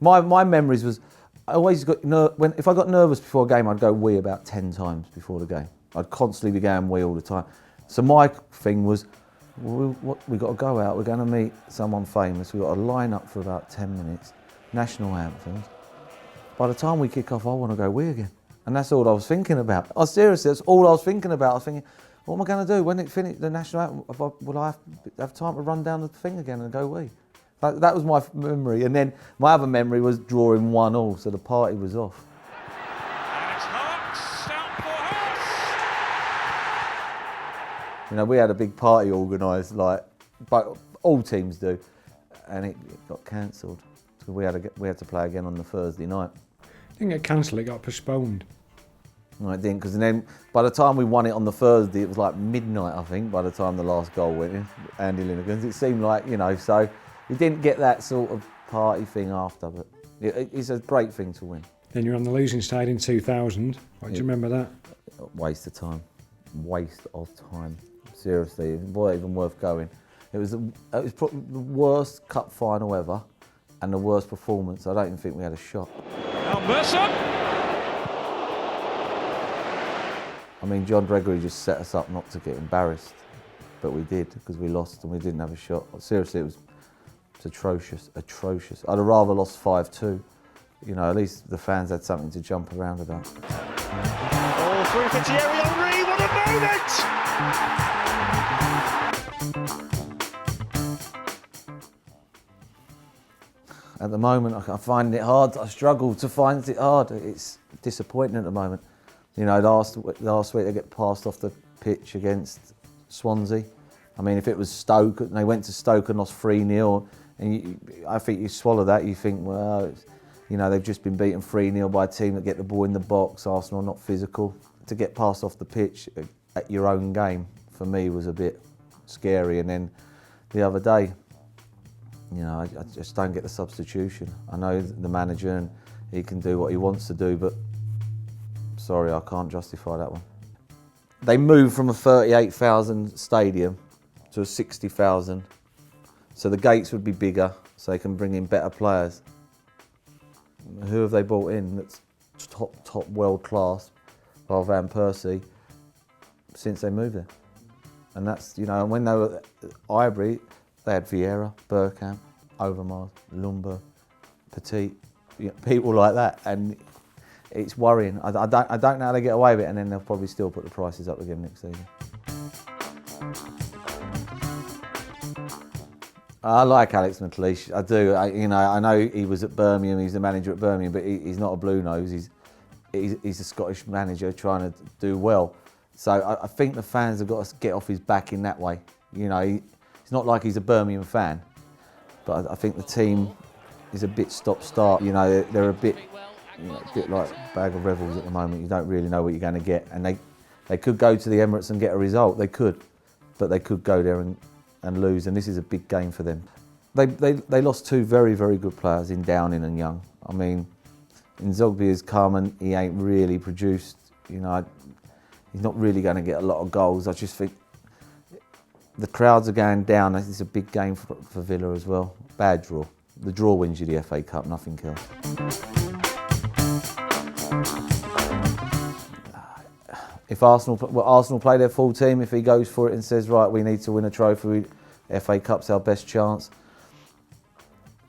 My memories was, I always got, if I got nervous before a game, I'd go wee about 10 times before the game. I'd constantly be going wee all the time. So my thing was, we got to go out, we're going to meet someone famous, we've got to line up for about 10 minutes, national anthems. By the time we kick off, I want to go wee again. And that's all I was thinking about. Seriously, that's all I was thinking about. I was thinking, what am I going to do when it finishes the national anthem? Will I have time to run down the thing again and go wee? That was my memory. And then my other memory was drawing 1-1, so the party was off. And it's Hearts, out for Hearts. You know, we had a big party organised, but all teams do, and it got cancelled. So we had to play again on the Thursday night. It didn't get cancelled, it got postponed. No, it didn't, because then by the time we won it on the Thursday, it was like midnight, I think, by the time the last goal went in, Andy Linegan's. It seemed like, so we didn't get that sort of party thing after, but it's a great thing to win. Then you're on the losing side in 2000. What do you remember that? Waste of time. Waste of time. Seriously, it wasn't even worth going. It was probably the worst cup final ever and the worst performance. I don't even think we had a shot. Paul Merson. I mean, John Gregory just set us up not to get embarrassed, but we did because we lost and we didn't have a shot. Seriously, it was atrocious, atrocious. I'd have rather lost 5-2. At least the fans had something to jump around about. All through for Thierry Henry, what a moment! At the moment, I find it hard. I struggle to find it hard. It's disappointing at the moment. Last week they get passed off the pitch against Swansea. I mean, if it was Stoke, and they went to Stoke and lost 3-0, and I think you swallow that. You think, well, they've just been beaten 3-0 by a team that get the ball in the box. Arsenal not physical. To get passed off the pitch at your own game, for me, was a bit scary. And then the other day, I just don't get the substitution. I know the manager and he can do what he wants to do, but sorry, I can't justify that one. They moved from a 38,000 stadium to a 60,000, so the gates would be bigger, so they can bring in better players. Who have they brought in that's top world class, bar Van Persie, since they moved there? And that's, when they were at Highbury, they had Vieira, Bergkamp, Overmars, Lumber, Petit, people like that, and it's worrying. I don't know how they get away with it, and then they'll probably still put the prices up again next season. I like Alex McLeish, I do. I know he was at Birmingham, he's the manager at Birmingham, but he's not a blue nose. He's a Scottish manager trying to do well. So I think the fans have got to get off his back in that way. It's not like he's a Birmingham fan, but I think the team is a bit stop-start. They're a bit like a bag of rebels at the moment. You don't really know what you're going to get, and they could go to the Emirates and get a result. They could, but they could go there and lose, and this is a big game for them. They lost two very, very good players in Downing and Young. I mean, Nzogby has come and he ain't really produced. He's not really going to get a lot of goals. I just think the crowds are going down. It's a big game for Villa as well. Bad draw. The draw wins you the FA Cup, nothing else. If Arsenal play their full team, if he goes for it and says, right, we need to win a trophy, FA Cup's our best chance,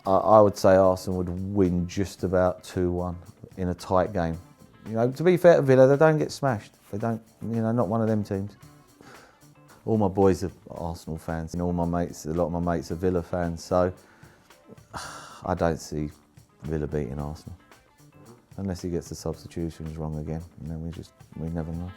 I would say Arsenal would win just about 2-1 in a tight game. To be fair to Villa, they don't get smashed. They don't, not one of them teams. All my boys are Arsenal fans, and all my mates, a lot of my mates are Villa fans, so I don't see Villa beating Arsenal. Unless he gets the substitutions wrong again, and then we never know.